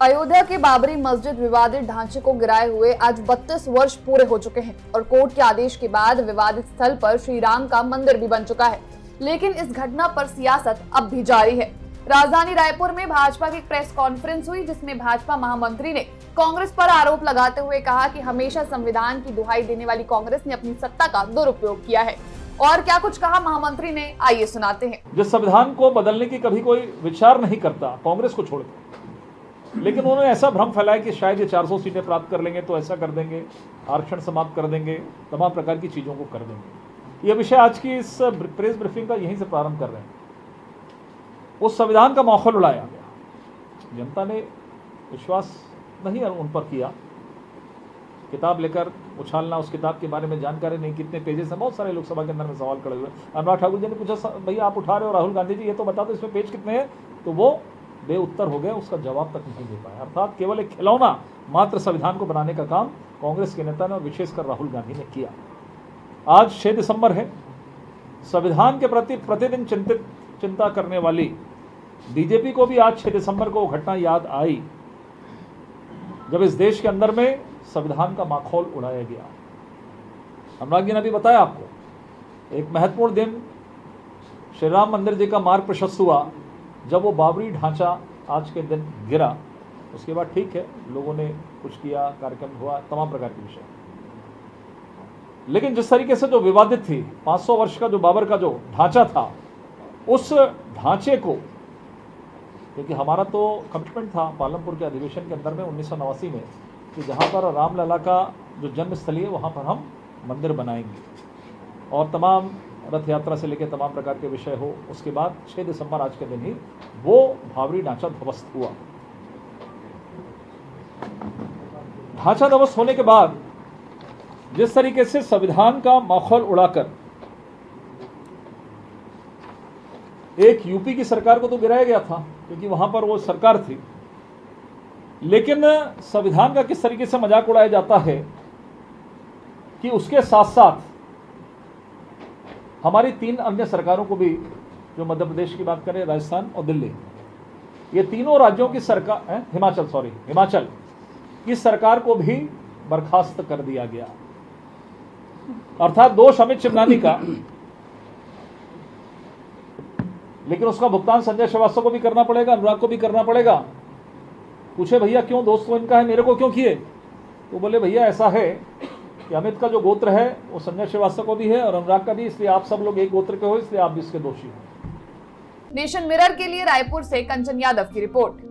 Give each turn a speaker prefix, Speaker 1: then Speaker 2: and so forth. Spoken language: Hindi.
Speaker 1: अयोध्या के बाबरी मस्जिद विवादित ढांचे को गिराए हुए आज 32 वर्ष पूरे हो चुके हैं और कोर्ट के आदेश के बाद विवादित स्थल पर श्री राम का मंदिर भी बन चुका है। लेकिन इस घटना पर सियासत अब भी जारी है। राजधानी रायपुर में भाजपा की प्रेस कॉन्फ्रेंस हुई, जिसमें भाजपा महामंत्री ने कांग्रेस पर आरोप लगाते हुए कहा कि हमेशा संविधान की दुहाई देने वाली कांग्रेस ने अपनी सत्ता का दुरुपयोग किया है। और क्या कुछ कहा महामंत्री ने, आइए सुनाते हैं।
Speaker 2: जो संविधान को बदलने की कभी कोई विचार नहीं करता कांग्रेस को छोड़कर, लेकिन उन्होंने ऐसा भ्रम फैलाया कि शायद ये 400 सीटें प्राप्त कर लेंगे तो ऐसा कर देंगे, आरक्षण समाप्त कर देंगे, तमाम प्रकार की चीज़ों को कर देंगे। ये विषय आज की इस प्रेस ब्रीफिंग का यहीं से प्रारंभ कर रहे हैं। उस संविधान का माहौल उड़ाया गया, जनता ने विश्वास नहीं उन पर किया। किताब लेकर उछालना, उस किताब के बारे में जानकारी नहीं, कितने पेजेस हैं, बहुत सारे लोकसभा के अंदर में सवाल खड़े हुए। अनुराग ठाकुर जी ने पूछा, भैया आप उठा रहे हो, राहुल गांधी जी ये तो बता दो इसमें पेज कितने हैं, तो वो बेउत्तर हो गए, उसका जवाब तक नहीं दे पाए। अर्थात केवल एक खिलौना मात्र संविधान को बनाने का काम कांग्रेस के नेता ने और विशेषकर राहुल गांधी ने किया। आज 6 दिसंबर है। संविधान के प्रति प्रतिदिन चिंता करने वाली बीजेपी को भी आज 6 दिसंबर को वो घटना याद आई जब इस देश के अंदर में संविधान का माहौल उड़ाया गया। अनुराग जी ने अभी बताया आपको, एक महत्वपूर्ण दिन श्री राम मंदिर जी का मार्ग प्रशस्त हुआ जब वो बाबरी ढांचा आज के दिन गिरा। उसके बाद ठीक है, लोगों ने कुछ किया, कार्यक्रम हुआ, तमाम प्रकार के विषय। लेकिन जिस तरीके से जो विवादित थी 500 वर्ष का जो बाबर का जो ढांचा था, उस ढांचे को, क्योंकि हमारा तो कमिटमेंट था पालमपुर के अधिवेशन के अंदर में 1989 में कि जहाँ पर रामलला का जो जन्मस्थली है वहाँ पर हम मंदिर बनाएंगे और तमाम रथ यात्रा से लेकर तमाम प्रकार के विषय हो। उसके बाद 6 दिसंबर आज के दिन ही वो बाबरी ढांचा ध्वस्त हुआ। ढांचा ध्वस्त होने के बाद जिस तरीके से संविधान का माहौल उड़ाकर एक यूपी की सरकार को तो गिराया गया था क्योंकि वहां पर वो सरकार थी, लेकिन संविधान का किस तरीके से मजाक उड़ाया जाता है कि उसके साथ साथ हमारी 3 अन्य सरकारों को भी, जो मध्य प्रदेश की बात करें, राजस्थान और दिल्ली, ये तीनों राज्यों की सरकार, हिमाचल की सरकार को भी बर्खास्त कर दिया गया। अर्थात दोष अमित चिमनानी का, लेकिन उसका भुगतान संजय श्रीवास्तव को भी करना पड़ेगा, अनुराग को भी करना पड़ेगा। पूछे भैया क्यों, दोस्त तो इनका है, मेरे को क्यों किए? तो बोले भैया ऐसा है कि अमित का जो गोत्र है वो संजय श्रीवास्तव को भी है और अनुराग का भी, इसलिए आप सब लोग एक गोत्र के हो, इसलिए आप भी इसके दोषी हो।
Speaker 1: नेशन मिरर के लिए रायपुर से कंचन यादव की रिपोर्ट।